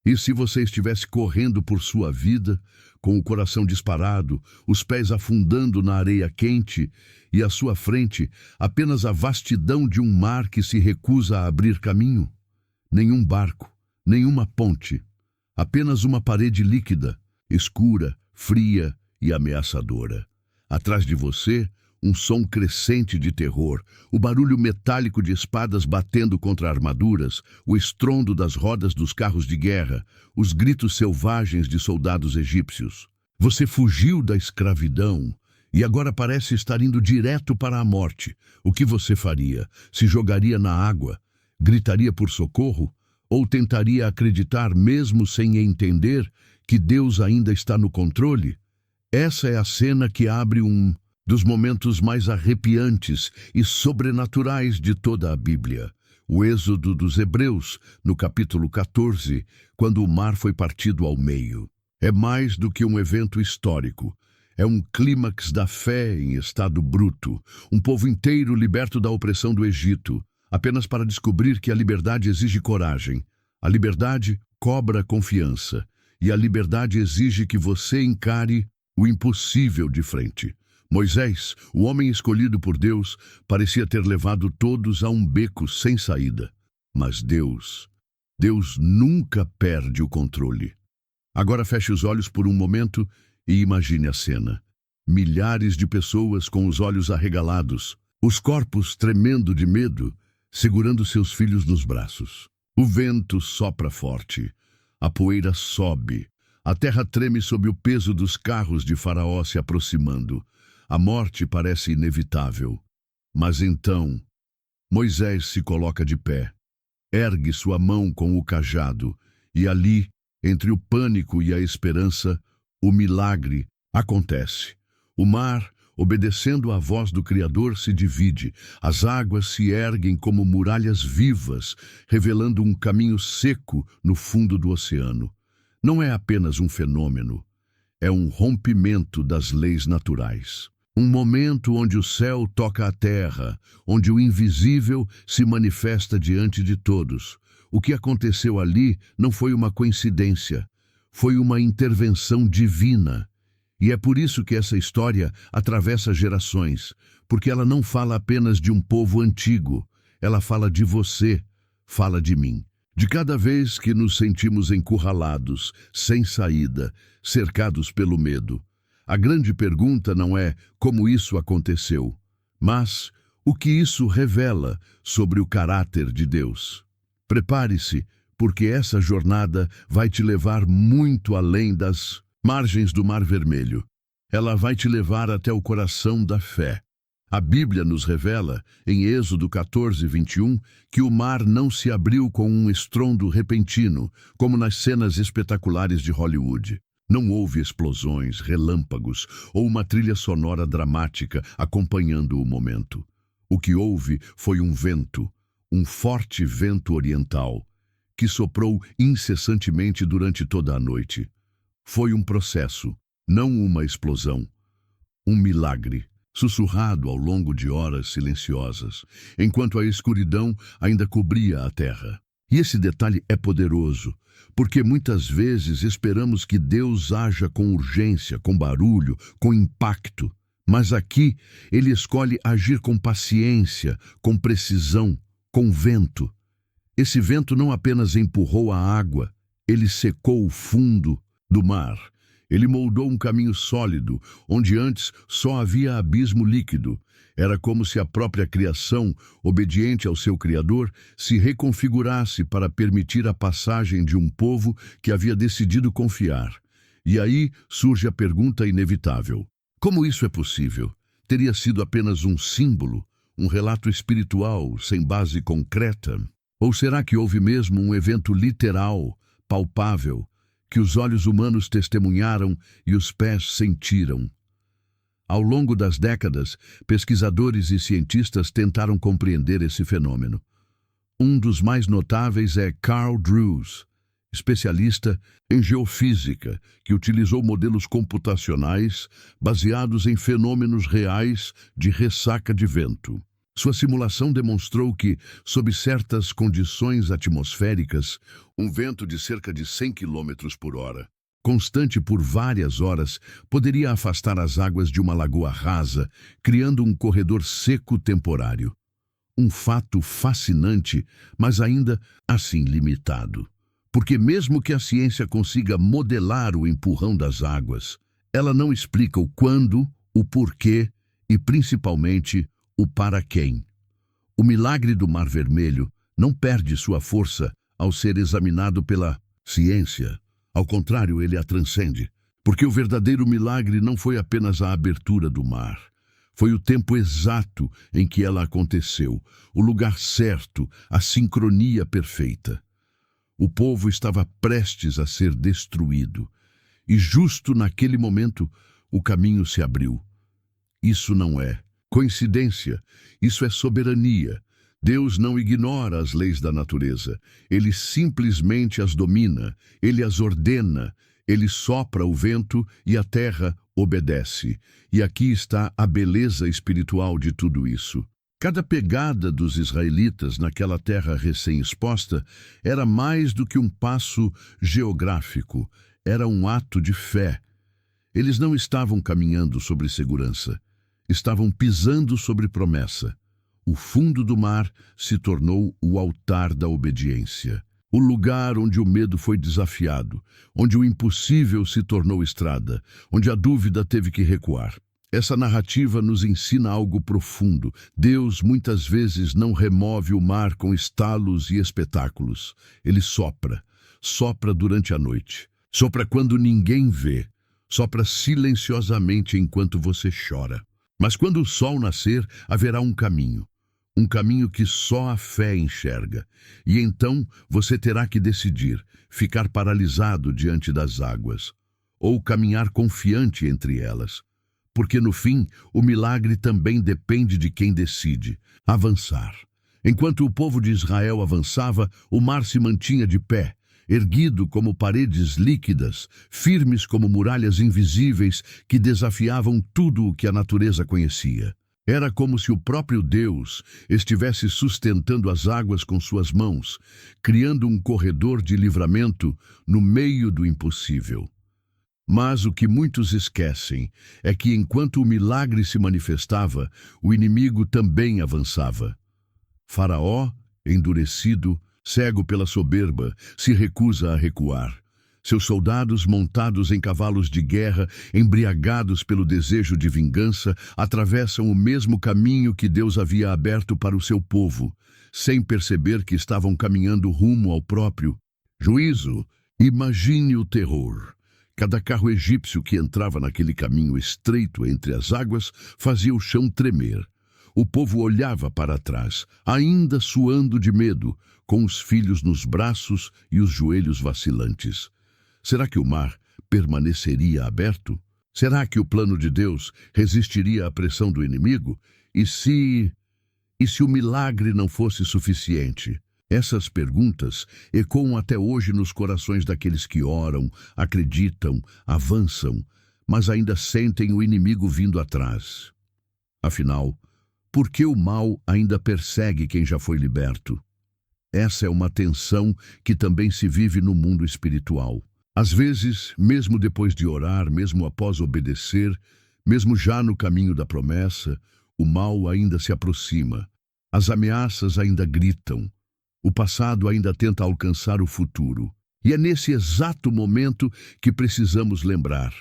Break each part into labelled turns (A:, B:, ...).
A: E se você estivesse correndo por sua vida, com o coração disparado, os pés afundando na areia quente, e à sua frente apenas a vastidão de um mar que se recusa a abrir caminho? Nenhum barco, nenhuma ponte, apenas uma parede líquida, escura, fria e ameaçadora. Atrás de você, um som crescente de terror, o barulho metálico de espadas batendo contra armaduras, o estrondo das rodas dos carros de guerra, os gritos selvagens de soldados egípcios. Você fugiu da escravidão e agora parece estar indo direto para a morte. O que você faria? Se jogaria na água? Gritaria por socorro? Ou tentaria acreditar, mesmo sem entender, que Deus ainda está no controle? Essa é a cena que abre um dos momentos mais arrepiantes e sobrenaturais de toda a Bíblia. O êxodo dos Hebreus, no capítulo 14, quando o mar foi partido ao meio. É mais do que um evento histórico. É um clímax da fé em estado bruto. Um povo inteiro liberto da opressão do Egito, apenas para descobrir que a liberdade exige coragem. A liberdade cobra confiança. E a liberdade exige que você encare o impossível de frente. Moisés, o homem escolhido por Deus, parecia ter levado todos a um beco sem saída. Mas Deus nunca perde o controle. Agora feche os olhos por um momento e imagine a cena. Milhares de pessoas com os olhos arregalados, os corpos tremendo de medo, segurando seus filhos nos braços. O vento sopra forte, a poeira sobe, a terra treme sob o peso dos carros de Faraó se aproximando. A morte parece inevitável. Mas então, Moisés se coloca de pé, ergue sua mão com o cajado, e ali, entre o pânico e a esperança, o milagre acontece. O mar, obedecendo à voz do Criador, se divide. As águas se erguem como muralhas vivas, revelando um caminho seco no fundo do oceano. Não é apenas um fenômeno, é um rompimento das leis naturais. Um momento onde o céu toca a terra, onde o invisível se manifesta diante de todos. O que aconteceu ali não foi uma coincidência, foi uma intervenção divina. E é por isso que essa história atravessa gerações, porque ela não fala apenas de um povo antigo, ela fala de você, fala de mim. De cada vez que nos sentimos encurralados, sem saída, cercados pelo medo. A grande pergunta não é como isso aconteceu, mas o que isso revela sobre o caráter de Deus. Prepare-se, porque essa jornada vai te levar muito além das margens do Mar Vermelho. Ela vai te levar até o coração da fé. A Bíblia nos revela, em Êxodo 14, 21, que o mar não se abriu com um estrondo repentino, como nas cenas espetaculares de Hollywood. Não houve explosões, relâmpagos ou uma trilha sonora dramática acompanhando o momento. O que houve foi um vento, um forte vento oriental, que soprou incessantemente durante toda a noite. Foi um processo, não uma explosão. Um milagre, sussurrado ao longo de horas silenciosas, enquanto a escuridão ainda cobria a terra. E esse detalhe é poderoso, porque muitas vezes esperamos que Deus haja com urgência, com barulho, com impacto. Mas aqui ele escolhe agir com paciência, com precisão, com vento. Esse vento não apenas empurrou a água, ele secou o fundo do mar. Ele moldou um caminho sólido, onde antes só havia abismo líquido. Era como se a própria criação, obediente ao seu Criador, se reconfigurasse para permitir a passagem de um povo que havia decidido confiar. E aí surge a pergunta inevitável. Como isso é possível? Teria sido apenas um símbolo, um relato espiritual, sem base concreta? Ou será que houve mesmo um evento literal, palpável, que os olhos humanos testemunharam e os pés sentiram? Ao longo das décadas, pesquisadores e cientistas tentaram compreender esse fenômeno. Um dos mais notáveis é Carl Drews, especialista em geofísica, que utilizou modelos computacionais baseados em fenômenos reais de ressaca de vento. Sua simulação demonstrou que, sob certas condições atmosféricas, um vento de cerca de 100 quilômetros por hora, constante por várias horas, poderia afastar as águas de uma lagoa rasa, criando um corredor seco temporário. Um fato fascinante, mas ainda assim limitado. Porque mesmo que a ciência consiga modelar o empurrão das águas, ela não explica o quando, o porquê e, principalmente, o para quem. O milagre do Mar Vermelho não perde sua força ao ser examinado pela ciência. Ao contrário, ele a transcende, porque o verdadeiro milagre não foi apenas a abertura do mar. Foi o tempo exato em que ela aconteceu, o lugar certo, a sincronia perfeita. O povo estava prestes a ser destruído, e justo naquele momento o caminho se abriu. Isso não é coincidência, isso é soberania. Deus não ignora as leis da natureza, ele simplesmente as domina, ele as ordena, ele sopra o vento e a terra obedece. E aqui está a beleza espiritual de tudo isso. Cada pegada dos israelitas naquela terra recém-exposta era mais do que um passo geográfico, era um ato de fé. Eles não estavam caminhando sobre segurança, estavam pisando sobre promessa. O fundo do mar se tornou o altar da obediência. O lugar onde o medo foi desafiado, onde o impossível se tornou estrada, onde a dúvida teve que recuar. Essa narrativa nos ensina algo profundo. Deus muitas vezes não remove o mar com estalos e espetáculos. Ele sopra, sopra durante a noite, sopra quando ninguém vê, sopra silenciosamente enquanto você chora. Mas quando o sol nascer, haverá um caminho que só a fé enxerga. E então você terá que decidir, ficar paralisado diante das águas, ou caminhar confiante entre elas. Porque no fim, o milagre também depende de quem decide avançar. Enquanto o povo de Israel avançava, o mar se mantinha de pé, erguido como paredes líquidas, firmes como muralhas invisíveis que desafiavam tudo o que a natureza conhecia. Era como se o próprio Deus estivesse sustentando as águas com suas mãos, criando um corredor de livramento no meio do impossível. Mas o que muitos esquecem é que enquanto o milagre se manifestava, o inimigo também avançava. Faraó, endurecido, cego pela soberba, se recusa a recuar. Seus soldados, montados em cavalos de guerra, embriagados pelo desejo de vingança, atravessam o mesmo caminho que Deus havia aberto para o seu povo, sem perceber que estavam caminhando rumo ao próprio juízo. Imagine o terror. Cada carro egípcio que entrava naquele caminho estreito entre as águas fazia o chão tremer. O povo olhava para trás, ainda suando de medo, com os filhos nos braços e os joelhos vacilantes. Será que o mar permaneceria aberto? Será que o plano de Deus resistiria à pressão do inimigo? E se o milagre não fosse suficiente? Essas perguntas ecoam até hoje nos corações daqueles que oram, acreditam, avançam, mas ainda sentem o inimigo vindo atrás. Afinal, por que o mal ainda persegue quem já foi liberto? Essa é uma tensão que também se vive no mundo espiritual. Às vezes, mesmo depois de orar, mesmo após obedecer, mesmo já no caminho da promessa, o mal ainda se aproxima. As ameaças ainda gritam. O passado ainda tenta alcançar o futuro. E é nesse exato momento que precisamos lembrar: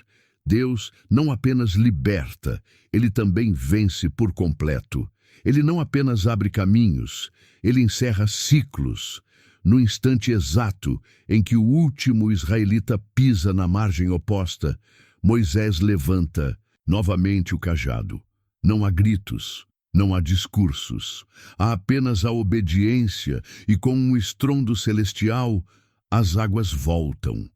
A: Deus não apenas liberta, Ele também vence por completo. Ele não apenas abre caminhos, Ele encerra ciclos. No instante exato em que o último israelita pisa na margem oposta, Moisés levanta novamente o cajado. Não há gritos, não há discursos, há apenas a obediência, e com um estrondo celestial, as águas voltam.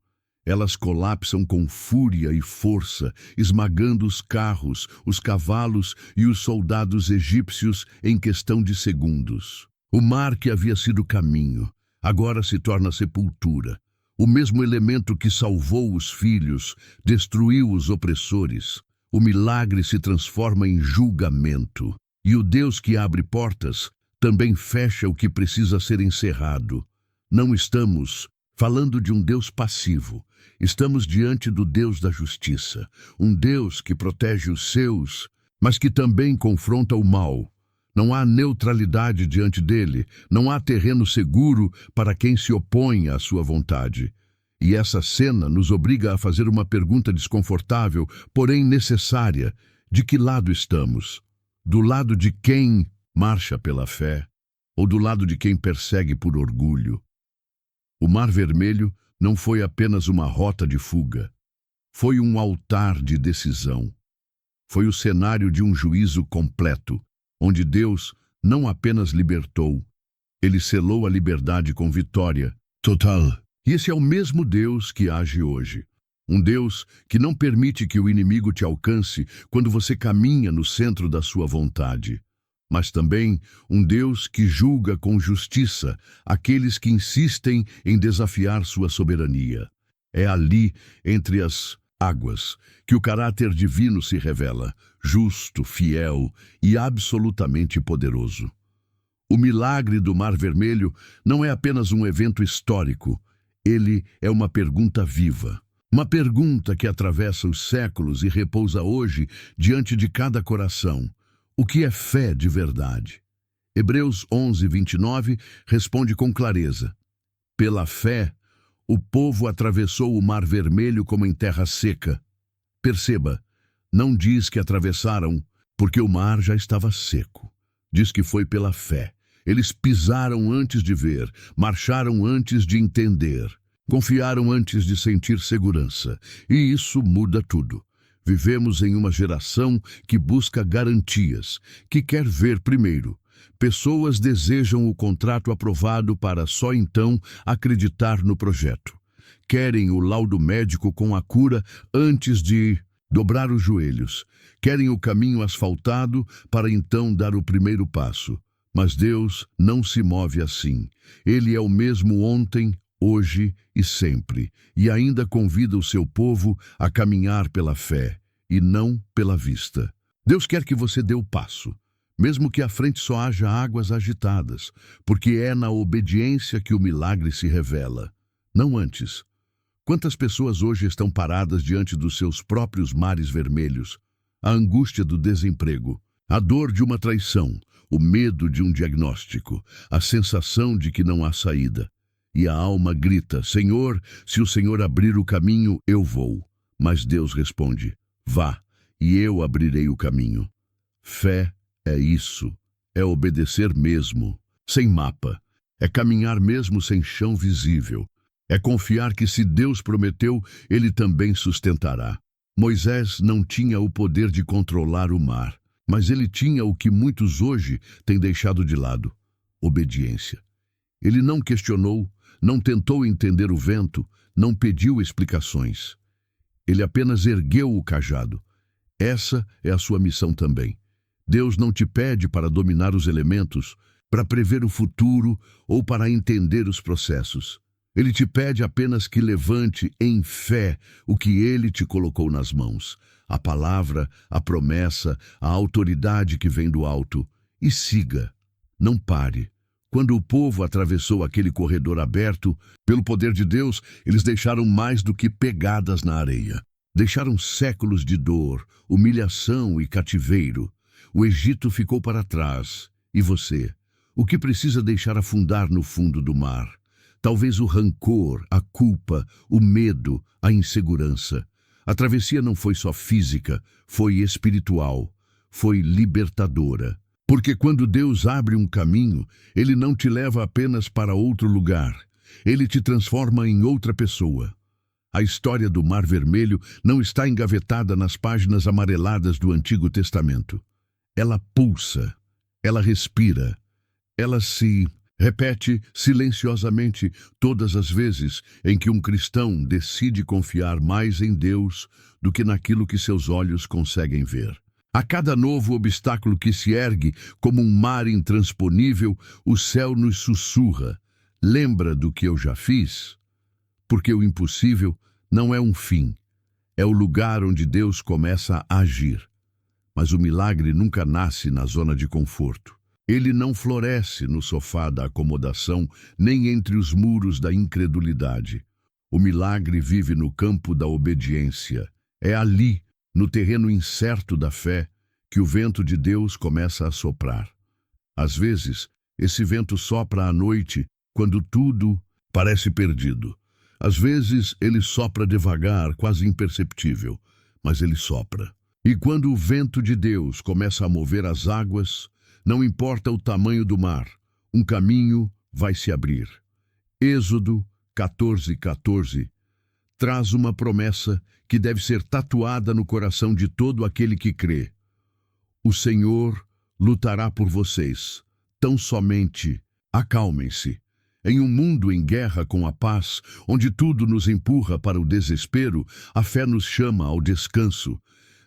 A: Elas colapsam com fúria e força, esmagando os carros, os cavalos e os soldados egípcios em questão de segundos. O mar que havia sido caminho, agora se torna sepultura. O mesmo elemento que salvou os filhos, destruiu os opressores. O milagre se transforma em julgamento. E o Deus que abre portas também fecha o que precisa ser encerrado. Não estamos falando de um Deus passivo. Estamos diante do Deus da justiça, um Deus que protege os seus, mas que também confronta o mal. Não há neutralidade diante dele, não há terreno seguro para quem se opõe à sua vontade. E essa cena nos obriga a fazer uma pergunta desconfortável, porém necessária: de que lado estamos? Do lado de quem marcha pela fé, ou do lado de quem persegue por orgulho? O Mar Vermelho não foi apenas uma rota de fuga, foi um altar de decisão. Foi o cenário de um juízo completo, onde Deus não apenas libertou, ele selou a liberdade com vitória total. E esse é o mesmo Deus que age hoje. Um Deus que não permite que o inimigo te alcance quando você caminha no centro da sua vontade. Mas também um Deus que julga com justiça aqueles que insistem em desafiar sua soberania. É ali, entre as águas, que o caráter divino se revela, justo, fiel e absolutamente poderoso. O milagre do Mar Vermelho não é apenas um evento histórico, ele é uma pergunta viva. Uma pergunta que atravessa os séculos e repousa hoje diante de cada coração. O que é fé de verdade? Hebreus 11:29 responde com clareza: pela fé, o povo atravessou o Mar Vermelho como em terra seca. Perceba, não diz que atravessaram porque o mar já estava seco. Diz que foi pela fé. Eles pisaram antes de ver, marcharam antes de entender, confiaram antes de sentir segurança. E isso muda tudo. Vivemos em uma geração que busca garantias, que quer ver primeiro. Pessoas desejam o contrato aprovado para só então acreditar no projeto. Querem o laudo médico com a cura antes de dobrar os joelhos. Querem o caminho asfaltado para então dar o primeiro passo. Mas Deus não se move assim. Ele é o mesmo ontem, hoje e sempre, e ainda convida o seu povo a caminhar pela fé, e não pela vista. Deus quer que você dê o passo, mesmo que à frente só haja águas agitadas, porque é na obediência que o milagre se revela, não antes. Quantas pessoas hoje estão paradas diante dos seus próprios mares vermelhos? A angústia do desemprego, a dor de uma traição, o medo de um diagnóstico, a sensação de que não há saída. E a alma grita: Senhor, se o Senhor abrir o caminho, eu vou. Mas Deus responde: vá, e eu abrirei o caminho. Fé é isso, é obedecer mesmo, sem mapa, é caminhar mesmo sem chão visível, é confiar que se Deus prometeu, Ele também sustentará. Moisés não tinha o poder de controlar o mar, mas ele tinha o que muitos hoje têm deixado de lado: obediência. Ele não questionou, não tentou entender o vento, não pediu explicações. Ele apenas ergueu o cajado. Essa é a sua missão também. Deus não te pede para dominar os elementos, para prever o futuro ou para entender os processos. Ele te pede apenas que levante em fé o que Ele te colocou nas mãos, a palavra, a promessa, a autoridade que vem do alto, e siga, não pare. Quando o povo atravessou aquele corredor aberto, pelo poder de Deus, eles deixaram mais do que pegadas na areia. Deixaram séculos de dor, humilhação e cativeiro. O Egito ficou para trás. E você? O que precisa deixar afundar no fundo do mar? Talvez o rancor, a culpa, o medo, a insegurança. A travessia não foi só física, foi espiritual, foi libertadora. Porque quando Deus abre um caminho, Ele não te leva apenas para outro lugar. Ele te transforma em outra pessoa. A história do Mar Vermelho não está engavetada nas páginas amareladas do Antigo Testamento. Ela pulsa, ela respira, ela se repete silenciosamente todas as vezes em que um cristão decide confiar mais em Deus do que naquilo que seus olhos conseguem ver. A cada novo obstáculo que se ergue como um mar intransponível, o céu nos sussurra: lembra do que eu já fiz? Porque o impossível não é um fim, é o lugar onde Deus começa a agir. Mas o milagre nunca nasce na zona de conforto. Ele não floresce no sofá da acomodação, nem entre os muros da incredulidade. O milagre vive no campo da obediência. É ali, no terreno incerto da fé, que o vento de Deus começa a soprar. Às vezes, esse vento sopra à noite, quando tudo parece perdido. Às vezes, ele sopra devagar, quase imperceptível, mas ele sopra. E quando o vento de Deus começa a mover as águas, não importa o tamanho do mar, um caminho vai se abrir. Êxodo 14:14 traz uma promessa que deve ser tatuada no coração de todo aquele que crê. O Senhor lutará por vocês. Tão somente acalmem-se. Em um mundo em guerra com a paz, onde tudo nos empurra para o desespero, a fé nos chama ao descanso.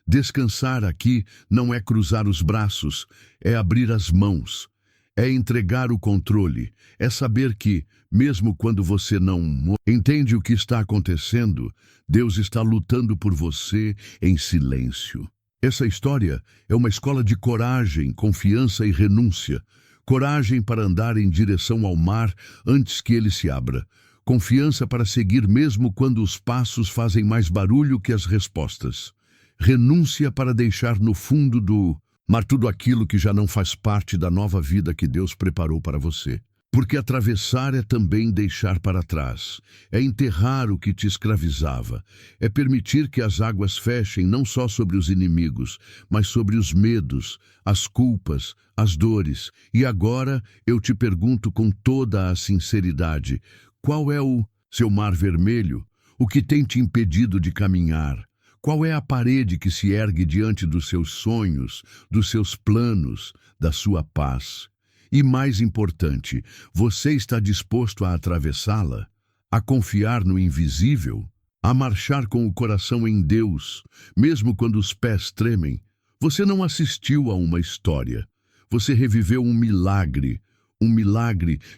A: Descansar aqui não é cruzar os braços, é abrir as mãos, é entregar o controle, é saber que, mesmo quando você não entende o que está acontecendo, Deus está lutando por você em silêncio. Essa história é uma escola de coragem, confiança e renúncia. Coragem para andar em direção ao mar antes que ele se abra. Confiança para seguir mesmo quando os passos fazem mais barulho que as respostas. Renúncia para deixar no fundo do mar tudo aquilo que já não faz parte da nova vida que Deus preparou para você. Porque atravessar é também deixar para trás, é enterrar o que te escravizava, é permitir que as águas fechem não só sobre os inimigos, mas sobre os medos, as culpas, as dores. E agora eu te pergunto com toda a sinceridade, qual é o seu mar vermelho? O que tem te impedido de caminhar? Qual é a parede que se ergue diante dos seus sonhos, dos seus planos, da sua paz? E mais importante, você está disposto a atravessá-la, a confiar no invisível, a marchar com o coração em Deus, mesmo quando os pés tremem? Você não assistiu a uma história, você reviveu um milagre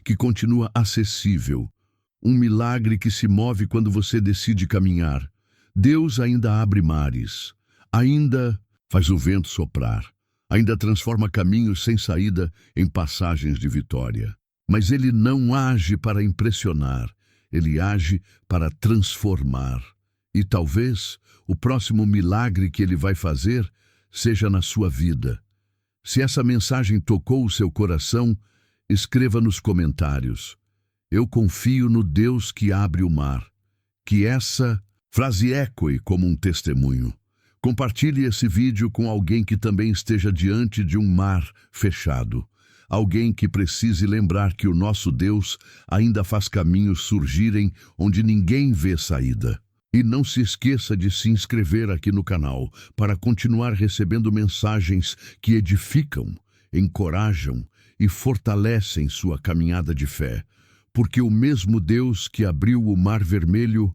A: que continua acessível, um milagre que se move quando você decide caminhar. Deus ainda abre mares, ainda faz o vento soprar, ainda transforma caminhos sem saída em passagens de vitória. Mas ele não age para impressionar, ele age para transformar. E talvez o próximo milagre que ele vai fazer seja na sua vida. Se essa mensagem tocou o seu coração, escreva nos comentários: eu confio no Deus que abre o mar. Que essa frase ecoe como um testemunho. Compartilhe esse vídeo com alguém que também esteja diante de um mar fechado. Alguém que precise lembrar que o nosso Deus ainda faz caminhos surgirem onde ninguém vê saída. E não se esqueça de se inscrever aqui no canal para continuar recebendo mensagens que edificam, encorajam e fortalecem sua caminhada de fé. Porque o mesmo Deus que abriu o Mar Vermelho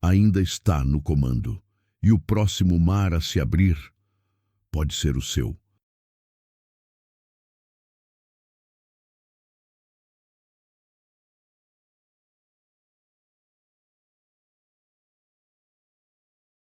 A: ainda está no comando. E o próximo mar a se abrir pode ser o seu.